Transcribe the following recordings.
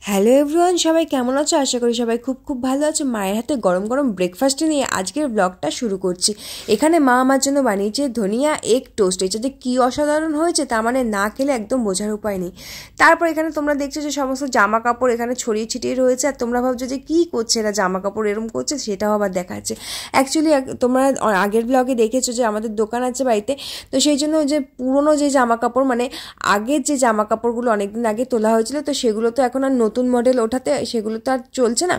Hello everyone, সবাই কেমন আছো? আশা করি সবাই খুব খুব ভালো আছো। মায়ের হাতে গরম গরম ব্রেকফাস্ট নিয়ে আজকের ব্লগটা শুরু করছি। এখানে মা আমার জন্য বানিয়েছে ধনিয়া এগ টোস্ট। এটাতে কী অসাধারণ হয়েছে তা মানে না খেলে একদম বোঝার উপায় নেই। তারপর এখানে তোমরা দেখছো যে সমস্ত জামা কাপড় এখানে ছড়িয়ে ছিটিয়ে রয়েছে, আর তোমরা ভাবছো যে কী করছে এরা, জামা কাপড় এরম করছে, সেটাও আবার দেখাচ্ছে। অ্যাকচুয়ালি তোমরা আগের ব্লগে দেখেছো যে আমাদের দোকান আছে বাড়িতে, তো সেই জন্য যে পুরনো যে জামা কাপড় মানে আগের যে জামা কাপড়গুলো অনেকদিন আগে তোলা হয়েছিল, তো সেগুলো তো এখন আর নতুন মডেল ওঠাতে সেগুলো তো আর চলছে না।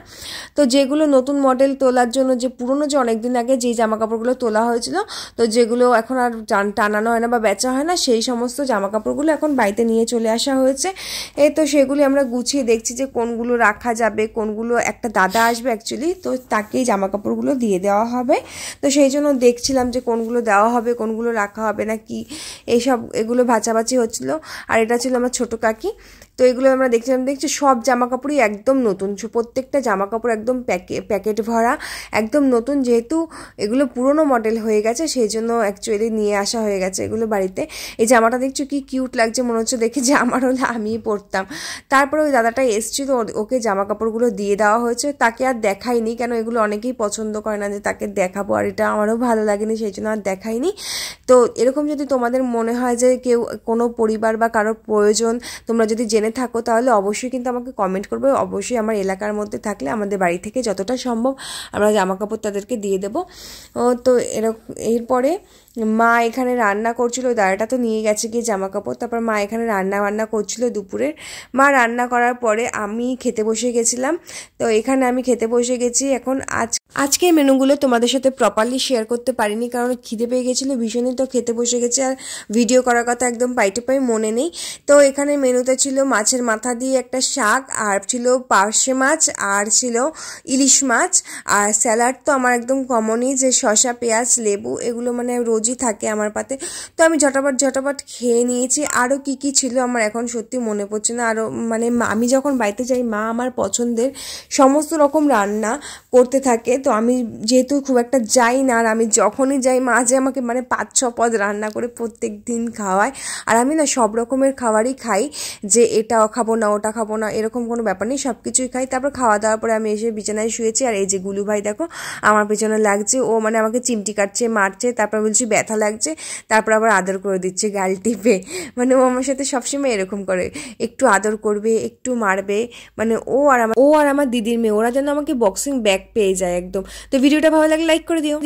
তো যেগুলো নতুন মডেল তোলার জন্য যে পুরনো যে অনেক দিন আগে যেই জামা কাপড়গুলো তোলা হয়েছিল, তো যেগুলো এখন আর টানানো হয় না বা বেচা হয় না, সেই সমস্ত জামা কাপড়গুলো এখন বাড়িতে নিয়ে চলে আসা হয়েছে। এই তো সেগুলি আমরা গুছিয়ে দেখছি যে কোনগুলো রাখা যাবে, কোনগুলো একটা দাদা আসবে অ্যাকচুয়ালি, তো তাকেই জামা কাপড়গুলো দিয়ে দেওয়া হবে। তো সেই জন্য দেখছিলাম যে কোনগুলো দেওয়া হবে, কোনগুলো রাখা হবে না কি, এইসব এগুলো বাছাবাছি হচ্ছিল। আর এটা ছিল আমার ছোটো কাকি। তো এগুলো আমরা দেখছি সব জামা কাপড়ই একদম নতুন, প্রত্যেকটা জামা কাপড় একদম প্যাকেট ভরা, একদম নতুন। যেহেতু এগুলো পুরনো মডেল হয়ে গেছে সেই জন্য অ্যাকচুয়ালি নিয়ে আসা হয়ে গেছে এগুলো বাড়িতে। এই জামাটা দেখছো কি কিউট লাগছে, মনে হচ্ছে দেখে যে আমার হলে আমিই পরতাম। তারপরে ওই দাদাটা এসেছিল, ওকে জামা কাপড়গুলো দিয়ে দেওয়া হয়েছে। তাকে আর দেখাইনি, কেন এগুলো অনেকেই পছন্দ করে না যে তাকে দেখাবো, আর এটা আমারও ভালো লাগেনি, সেই জন্য আর দেখাইনি। তো এরকম যদি তোমাদের মনে হয় যে কেউ কোনো পরিবার বা কারোর প্রয়োজন তোমরা যদি জেনে থাকো, তাহলে অবশ্যই কিন্তু আমাকে কমেন্ট করবে। অবশ্যই আমার এলাকার মধ্যে থাকলে আমাদের বাড়ি থেকে যতটা সম্ভব আমরা জামা কাপড় তাদেরকে দিয়ে দেবো। তো এরপরে মা এখানে রান্না করছিল, ওই দাদাটা তো নিয়ে গেছে গিয়ে জামা কাপড়। তারপর মা এখানে রান্না করছিল দুপুরের। মা রান্না করার পরে আমি খেতে বসে গেছিলাম। তো এখানে আমি খেতে বসে গেছি। এখন আজকের মেনুগুলো তোমাদের সাথে প্রপারলি শেয়ার করতে পারিনি, কারণ খিদে পেয়ে গেছিলো ভীষণই। তো খেতে বসে গেছি, আর ভিডিও করার কথা একদম পাইটে পাই মনে নেই। তো এখানে মেনুতে ছিল মাছের মাথা দিয়ে একটা শাক, আর ছিল পার্শে মাছ, আর ছিল ইলিশ মাছ, আর স্যালাড তো আমার একদম কমনই, যে শসা পেঁয়াজ লেবু এগুলো মানে রোজই থাকে আমার পাতে। তো আমি ঝটাপট খেয়ে নিয়েছি। আরও কী ছিল আমার এখন সত্যি মনে পড়ছে না। আরও মানে আমি যখন বাড়িতে যাই মা আমার পছন্দের সমস্ত রকম রান্না করতে থাকে। তো আমি যেহেতু খুব একটা যাই না, আর আমি যখনই যাই মা যে আমাকে মানে 5-6 পদ রান্না করে প্রত্যেক দিন খাওয়ায়। আর আমি না সব রকমের খাবারই খাই, যে এটাও খাবো না ওটা খাবো না এরকম কোনো ব্যাপার নেই, সব কিছুই খাই। তারপর খাওয়া দাওয়ার পরে আমি এসে বিছানায় শুয়েছি। আর এই যে গুলু ভাই দেখো আমার পেছনে লাগছে, ও মানে আমাকে চিমটি কাটছে, মারছে, তারপর বলছি ব্যথা লাগছে, তারপর আবার আদর করে দিচ্ছে গাল টিপে। মানে ও আমার সাথে সবসময় এরকম করে, একটু আদর করবে, একটু মারবে। মানে ও আর আমার দিদির মেয়ে, ওরা যেন আমাকে বক্সিং ব্যাগ পেয়ে যায় একদম। তো ভিডিওটা ভালো লাগলে লাইক করে দিও।